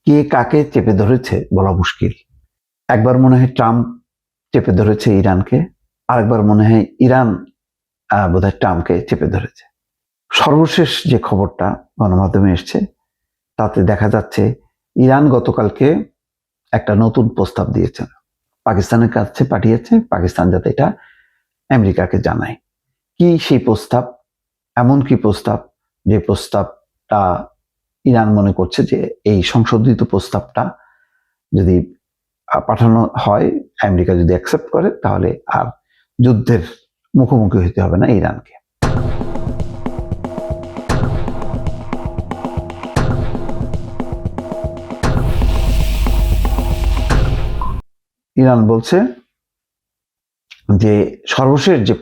কে কাকে চেপে ধরেছে বলা মুশকিল। একবার মনে হয় ট্রাম্প চেপে ধরেছে ইরানকে, আরেকবার মনে হয় ইরান বোধহয় ট্রাম্পকে চেপে ধরেছে। সর্বশেষ যে খবরটা গণমাধ্যমে এসছে তাতে দেখা যাচ্ছে ইরান গতকালকে একটা নতুন প্রস্তাব দিয়েছে, পাকিস্তানের কাছে পাঠিয়েছে, পাকিস্তান যাতে এটা আমেরিকাকে জানায়। কি সেই প্রস্তাব? এমন কি প্রস্তাব যে প্রস্তাবটা ইরান মনে করছে যে এই সংশোধিত প্রস্তাবটা যদি পাঠানো হয়, আমেরিকা যদি অ্যাকসেপ্ট করে, তাহলে আর যুদ্ধের মুখোমুখি হতে হবে না ইরানকে। ইরান বলছে যে সর্বশেষ যে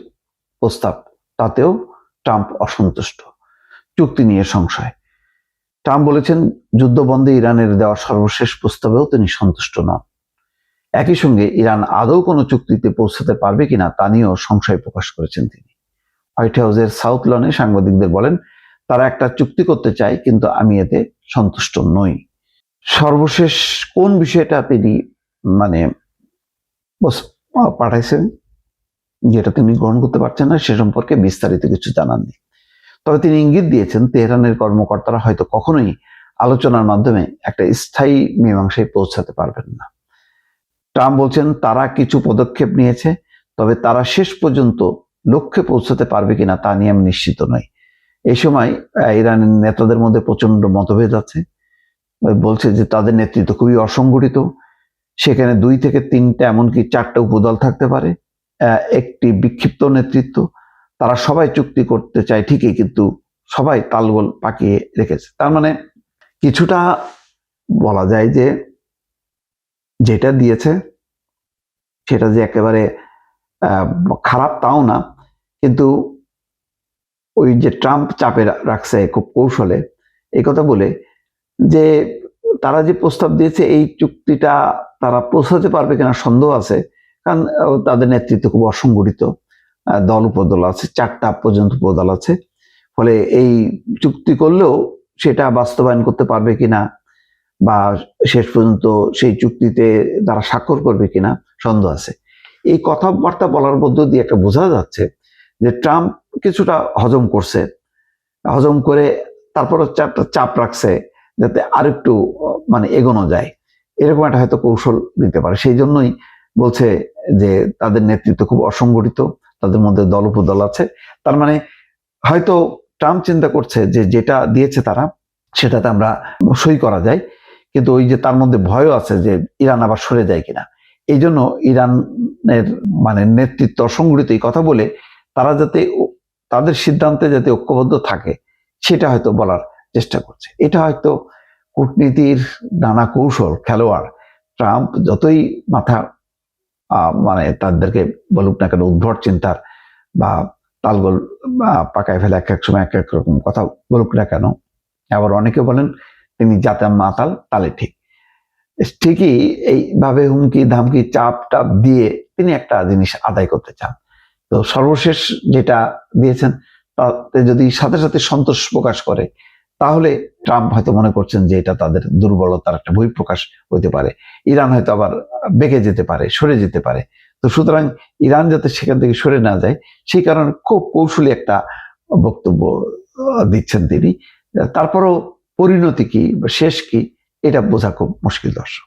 প্রস্তাব তাতেও ট্রাম্প অসন্তুষ্ট, চুক্তি নিয়ে সংশয়। ট্রাম্প বলেছেন যুদ্ধ বন্ধে ইরানের দেওয়া সর্বশেষ প্রস্তাবেও তিনি সন্তুষ্ট নন। একই সঙ্গে ইরান আদৌ কোনো চুক্তিতে পৌঁছাতে পারবে কিনা তা নিয়েও সংশয় প্রকাশ করেছেন তিনি। হোয়াইট হাউসের সাউথ লনে সাংবাদিকদের বলেন, তারা একটা চুক্তি করতে চায়, কিন্তু আমি এতে সন্তুষ্ট নই। সর্বশেষ কোন বিষয়টা তিনি পাঠাইছেন যেটা তিনি গ্রহণ করতে পারছেন না, সে সম্পর্কে বিস্তারিত কিছু জানাননি। তবে তিনি ইঙ্গিত দিয়েছেন তেহরানের কর্মকর্তারা হয়তো কখনোই আলোচনার মাধ্যমে একটা স্থায়ী মীমাংসায় পৌঁছাতে পারবেন না। ট্রাম্প বলছেন তারা কিছু পদক্ষেপ নিয়েছে, তবে তারা শেষ পর্যন্ত লক্ষ্যে পৌঁছাতে পারবে কিনা তা নিয়ে আমি নিশ্চিত নই। এই সময় ইরানের নেতাদের মধ্যে প্রচন্ড মতভেদ আছে। বলছে যে তাদের নেতৃত্ব খুবই অসংগঠিত, সেখানে 2 থেকে 3টা এমনকি 4টা উপদল থাকতে পারে, একটি বিক্ষিপ্ত নেতৃত্ব। তারা সবাই চুক্তি করতে চায় ঠিকই, কিন্তু সবাই তালগোল পাকিয়ে রেখেছে। তার মানে কিছুটা বলা যায় যে যেটা দিয়েছে সেটা যে একেবারে খারাপ তাও না, কিন্তু ওই যে ট্রাম্প চাপে রাখছে খুব কৌশলে এই কথা বলে যে তারা যে প্রস্তাব দিয়েছে এই চুক্তিটা তারা পৌঁছাতে পারবে কিনা সন্দেহ আছে, কারণ তাদের নেতৃত্ব খুব অসংগঠিত, দল উপদল আছে, 4টা পর্যন্ত উপদল আছে। ফলে এই চুক্তি করলেও সেটা বাস্তবায়ন করতে পারবে কিনা বা শেষ পর্যন্ত সেই চুক্তিতে তারা স্বাক্ষর করবে কিনা সন্দেহ আছে। এই কথাবার্তা বলার মধ্য দিয়ে একটা বোঝা যাচ্ছে যে ট্রাম্প কিছুটা হজম করছে, হজম করে তারপর একটা চাপ রাখছে যাতে আরেকটু এগোনো যায়, এরকম একটা হয়তো কৌশল দিতে পারে। সেই জন্যই বলছে যে তাদের নেতৃত্ব খুব অসংগঠিত, তাদের মধ্যে দল উপদল আছে। তার মানে হয়তো ট্রাম্প চিন্তা করছে যে যেটা দিয়েছে তারা সেটাতে আমরা সই করা যায়, কিন্তু ওই যে তার মধ্যে ভয়ও আছে যে ইরান আবার সরে যায় কিনা। এই জন্য ইরানের নেতৃত্ব অসংগঠিত এই কথা বলে তারা যাতে তাদের সিদ্ধান্তে যাতে ঐক্যবদ্ধ থাকে সেটা হয়তো বলার চেষ্টা করছে। এটা হয়তো কূটনীতির নানা কৌশল খেলোয়াড়। ট্রাম্প যতই মাথা তাদেরকে বলুক না কেন উদ্ভট চিন্তার বা তালগোল পাকায় ফেলে এক এক সময় এক এক রকম কথা বলুক না কেন, আবার অনেকে বলেন তিনি যাতে মাতাল তালে ঠিক, ঠিকই এইভাবে হুমকি ধামকি চাপ টাপ দিয়ে তিনি একটা জিনিস আদায় করতে চান। তো সর্বশেষ যেটা দিয়েছেন তাতে যদি সাথে সাথে সন্তোষ প্রকাশ করে, তাহলে ট্রাম্প হয়তো মনে করছেন যে এটা তাদের দুর্বলতার একটা বহিঃপ্রকাশ হতে পারে, ইরান হয়তো আবার বেঁকে যেতে পারে, সরে যেতে পারে। তো সুতরাং ইরান যাতে সেখান থেকে সরে না যায় সেই কারণে খুব কৌশলী একটা বক্তব্য দিচ্ছেন তিনি। তারপরও পরিণতি কি বা শেষ কি এটা বোঝা খুব মুশকিল দর্শক।